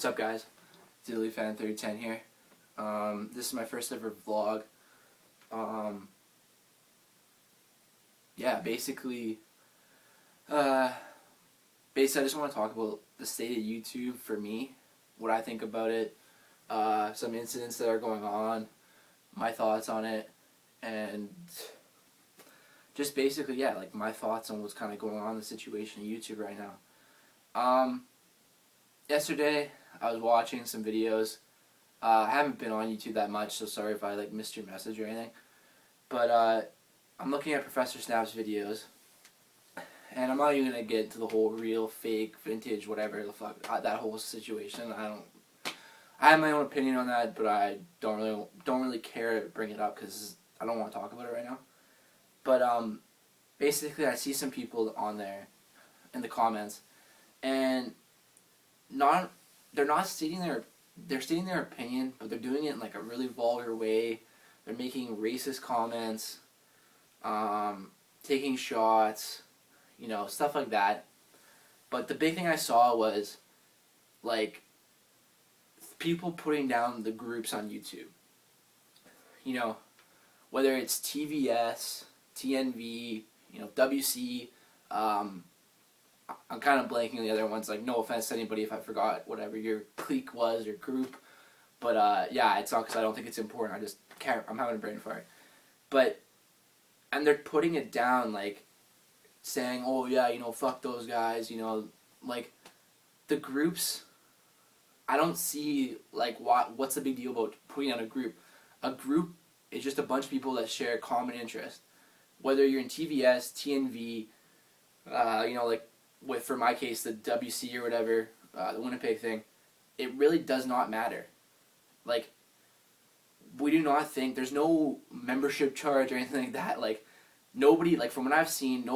What's up, guys? Fan 3010 here. This is my first ever vlog. Yeah, basically, I just want to talk about the state of YouTube for me, what I think about it, some incidents that are going on, my thoughts on it, and just basically, yeah, like my thoughts on what's kind of going on in the situation in YouTube right now. Yesterday, I was watching some videos. I haven't been on YouTube that much, so sorry if I missed your message or anything. But I'm looking at Professor Snap's videos, and I'm not even gonna get into the whole real, fake, vintage, whatever the fuck that whole situation. I have my own opinion on that, but I don't really care to bring it up because I don't want to talk about it right now. But basically, I see some people on there in the comments, and they're stating their opinion, but they're doing it in like a really vulgar way. They're making racist comments, taking shots, stuff like that. But the big thing I saw was like people putting down the groups on YouTube. Whether it's TVS, TNV, WC. I'm kind of blanking on the other ones. Like, no offense to anybody if I forgot whatever your clique was, your group. But yeah, it's not because I don't think it's important. I just can't. I'm having a brain fart. And they're putting it down, like saying, "Oh yeah, fuck those guys." Like the groups. I don't see what's the big deal about putting on a group. A group is just a bunch of people that share common interest. Whether you're in TVS, TNV, for my case, the WC or whatever, the Winnipeg thing, it really does not matter. Like, we do not think, there's no membership charge or anything like that. Like, nobody, from what I've seen,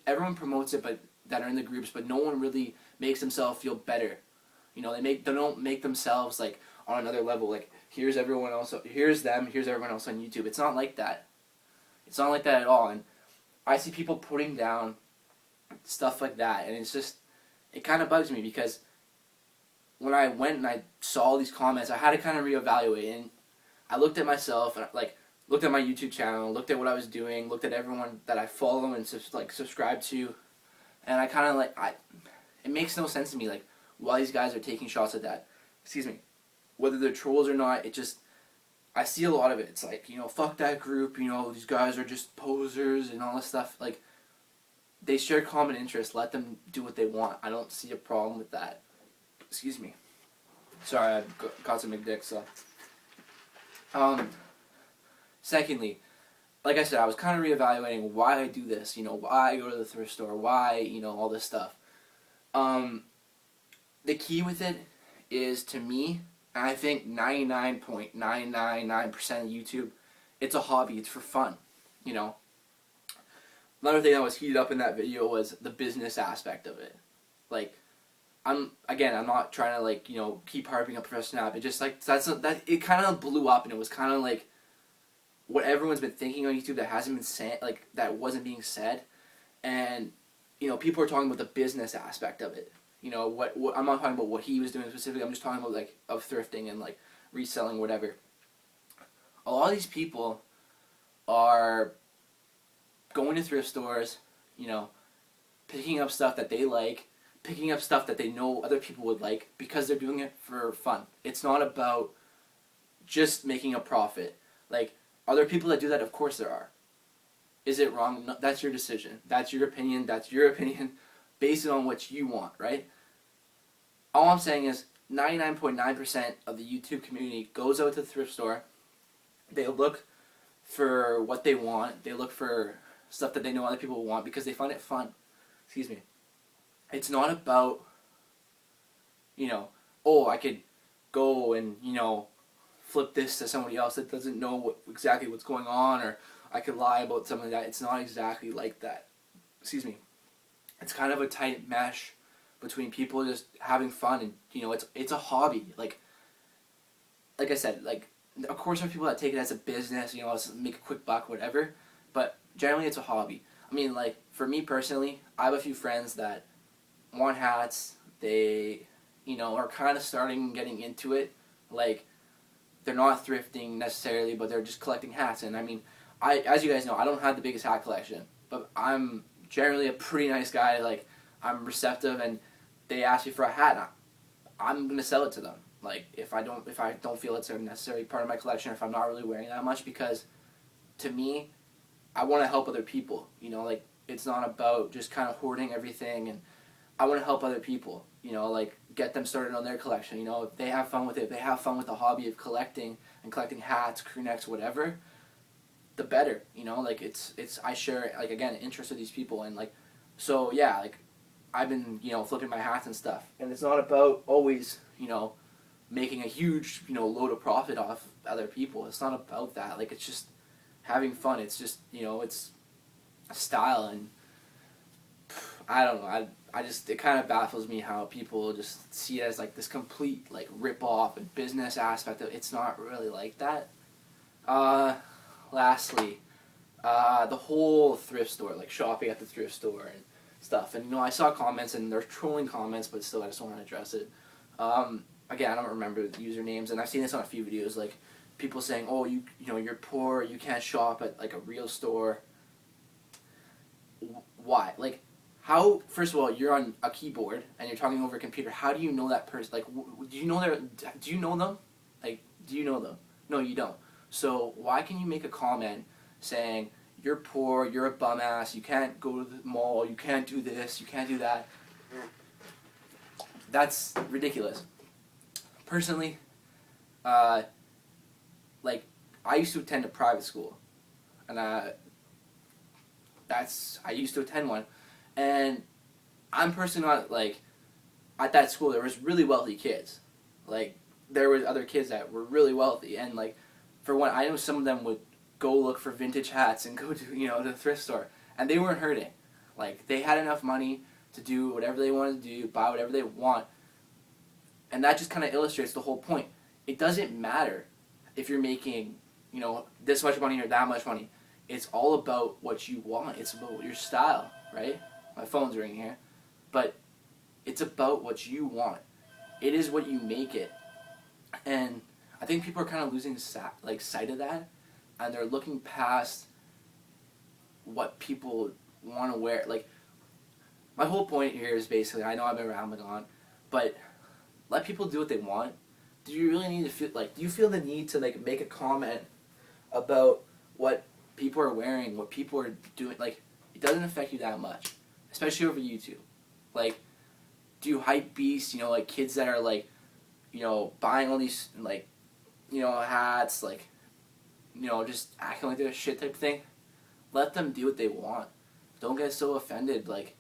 everyone promotes it, but that are in the groups, but no one really makes themselves feel better. They don't make themselves, on another level. Like, here's everyone else, here's them, here's everyone else on YouTube. It's not like that. It's not like that at all. And I see people putting down stuff like that, and it kind of bugs me, because when I went and I saw all these comments, I had to kind of reevaluate, and I looked at myself, and looked at my YouTube channel, looked at what I was doing, looked at everyone that I follow and subscribe to, and I kind of it makes no sense to me, why these guys are taking shots at that. Excuse me. Whether they're trolls or not, I see a lot of it. It's fuck that group, these guys are just posers and all this stuff. They share common interests. Let them do what they want. I don't see a problem with that. Excuse me. Sorry, I got some big dick, so. Secondly, like I said, I was kind of reevaluating why I do this, why I go to the thrift store, why, all this stuff. The key with it is, to me, and I think 99.999% of YouTube, it's a hobby. It's for fun, Another thing that was heated up in that video was the business aspect of it. I'm not trying to keep harping up Professor Snap. It just it kind of blew up, and it was kind of what everyone's been thinking on YouTube that hasn't been said, that wasn't being said, and people are talking about the business aspect of it. What I'm not talking about what he was doing specifically. I'm just talking about of thrifting and reselling, whatever. A lot of these people are going to thrift stores, picking up stuff that they like, picking up stuff that they know other people would like, because they're doing it for fun. It's not about just making a profit. Are there people that do that? Of course there are. Is it wrong? No, that's your decision. That's your opinion. That's your opinion. Based on what you want, right? All I'm saying is 99.9% of the YouTube community goes out to the thrift store. They look for what they want. They look for stuff that they know other people want because they find it fun. Excuse me. It's not about, oh, I could go and, flip this to somebody else that doesn't know exactly what's going on, or I could lie about something like that. It's not exactly like that. Excuse me. It's kind of a tight mesh between people just having fun, and it's a hobby. Like I said, of course there are people that take it as a business, let's make a quick buck, whatever. But generally it's a hobby. I mean, for me personally, I have a few friends that want hats. They, you know, are kind of starting getting into it. Like, they're not thrifting necessarily, but they're just collecting hats. And I mean, as you guys know, I don't have the biggest hat collection, but I'm generally a pretty nice guy. Like, I'm receptive, and they ask me for a hat, I'm gonna sell it to them. Like, if I don't feel it's a necessary part of my collection, or if I'm not really wearing that much, because to me, I want to help other people. You know, like, it's not about just kind of hoarding everything, and I want to help other people. You know, like, get them started on their collection. You know, if they have fun with it, if they have fun with the hobby of collecting and collecting hats, crew necks, whatever, the better. You know, like, it's I share, like, again, interest with these people, and like, so yeah, like, I've been, you know, flipping my hats and stuff, and it's not about always, you know, making a huge, you know, load of profit off other people. It's not about that. Like, it's just having fun. It's just, you know, it's a style, and I don't know. I just, it kind of baffles me how people just see it as like this complete like rip off and business aspect of it. It's not really like that. Lastly, the whole thrift store, like shopping at the thrift store and stuff. And you know, I saw comments, and they're trolling comments, but still, I just want to address it. Again, I don't remember the usernames, and I've seen this on a few videos, like people saying, "Oh, you know, you're poor, you can't shop at like a real store." Why? Like, how? First of all, you're on a keyboard and you're talking over a computer. How do you know that person? Like, do you know Do you know them? Like, do you know them? No, you don't. So why can you make a comment saying you're poor, you're a bum ass, you can't go to the mall, you can't do this, you can't do that? That's ridiculous. Personally, like, I used to attend a private school, and I used to attend one, and I'm personally not, like, at that school there was really wealthy kids. Like, there was other kids that were really wealthy, and like, for one, I know some of them would go look for vintage hats and go to, you know, to the thrift store, and they weren't hurting. Like, they had enough money to do whatever they wanted to do, buy whatever they want, and that just kind of illustrates the whole point. It doesn't matter if you're making, you know, this much money or that much money. It's all about what you want. It's about your style, right? My phone's ringing here. But it's about what you want. It is what you make it. And I think people are kind of losing sight of that, and they're looking past what people want to wear. Like, my whole point here is basically, I know I've been rambling on, but let people do what they want. Do you really need to feel, like, do you feel the need to, like, make a comment about what people are wearing, what people are doing? Like, it doesn't affect you that much, especially over YouTube. Like, do you hype beasts, you know, like, kids that are, like, you know, buying all these, like, you know, hats, like, you know, just acting like they're shit type thing? Let them do what they want. Don't get so offended, like,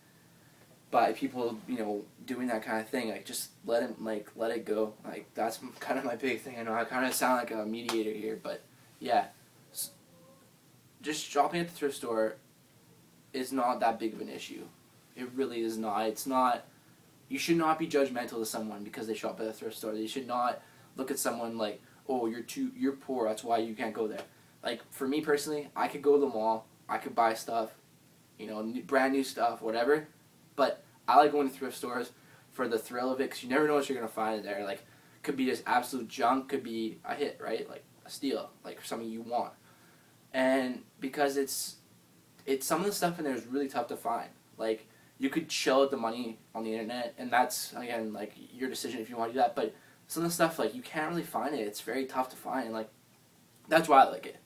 by people, you know, doing that kind of thing. Like, just let it go. Like, that's kind of my big thing. I know I kind of sound like a mediator here, but yeah, just shopping at the thrift store is not that big of an issue. It really is not. It's not. You should not be judgmental to someone because they shop at a thrift store. You should not look at someone like, oh, you're poor, that's why you can't go there. Like, for me personally, I could go to the mall, I could buy stuff, you know, brand new stuff, whatever. But I like going to thrift stores for the thrill of it, because you never know what you're going to find there. Like, could be just absolute junk, could be a hit, right? Like, a steal, like something you want. And because it's some of the stuff in there is really tough to find. Like, you could shell out the money on the internet, and that's, again, like, your decision if you want to do that. But some of the stuff, like, you can't really find it. It's very tough to find, and, like, that's why I like it.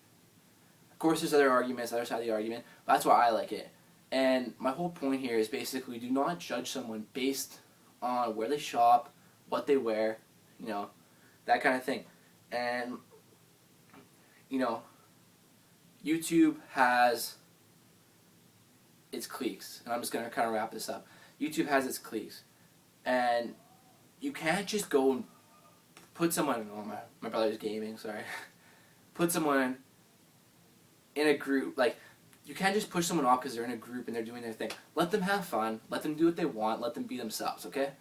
Of course, there's other arguments, other side of the argument, but that's why I like it. And my whole point here is basically, do not judge someone based on where they shop, what they wear, you know, that kind of thing. And, you know, YouTube has its cliques, and I'm just going to kind of wrap this up. YouTube has its cliques, and you can't just go and put someone, oh, my brother's gaming, sorry, put someone in a group, like, you can't just push someone off because they're in a group and they're doing their thing. Let them have fun, let them do what they want, let them be themselves, okay?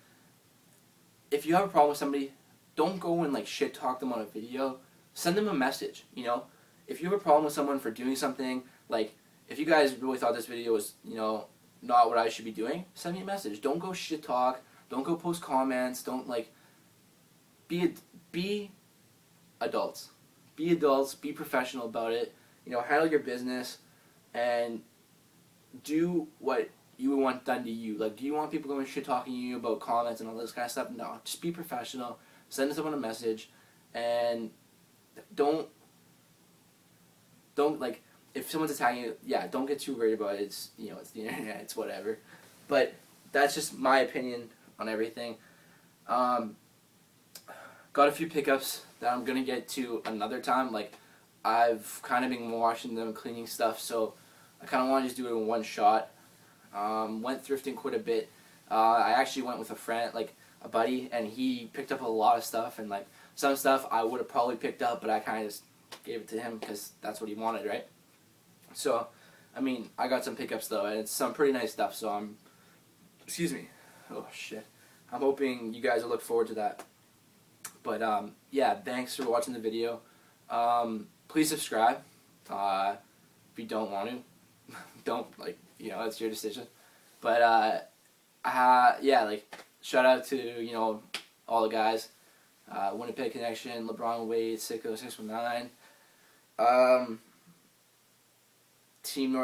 If you have a problem with somebody, don't go and, like, shit talk them on a video. Send them a message, you know? If you have a problem with someone for doing something, like, if you guys really thought this video was, you know, not what I should be doing, send me a message. Don't go shit talk. Don't go post comments. Don't like be adults. Be adults. Be professional about it. You know, handle your business and do what you want done to you. Like, do you want people going shit talking to you about comments and all this kind of stuff? No, just be professional. Send someone a message, and don't like, if someone's attacking you, yeah, don't get too worried about it. It's, you know, it's the internet, it's whatever. But that's just my opinion on everything. Got a few pickups that I'm gonna get to another time. Like, I've kind of been washing them, cleaning stuff, so I kind of want to just do it in one shot. Went thrifting quite a bit. I actually went with a friend, like a buddy, and he picked up a lot of stuff, and like some stuff I would have probably picked up, but I kind of just gave it to him because that's what he wanted, right? So, I mean, I got some pickups though, and it's some pretty nice stuff, so excuse me, oh shit, I'm hoping you guys will look forward to that. But yeah, thanks for watching the video. Please subscribe. If you don't want to, don't, like, you know, it's your decision. But yeah, like, shout out to, you know, all the guys. Winnipeg Connection, LeBron Wade, Sicko 619. Team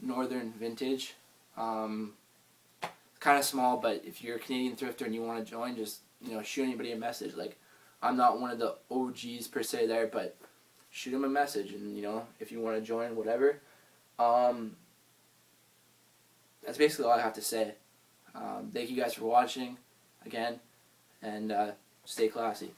Northern Vintage. Kind of small, but if you're a Canadian thrifter and you want to join, just, you know, shoot anybody a message. Like, I'm not one of the OGs per se there, but shoot them a message, and, you know, if you want to join, whatever. That's basically all I have to say. Thank you guys for watching again, and stay classy.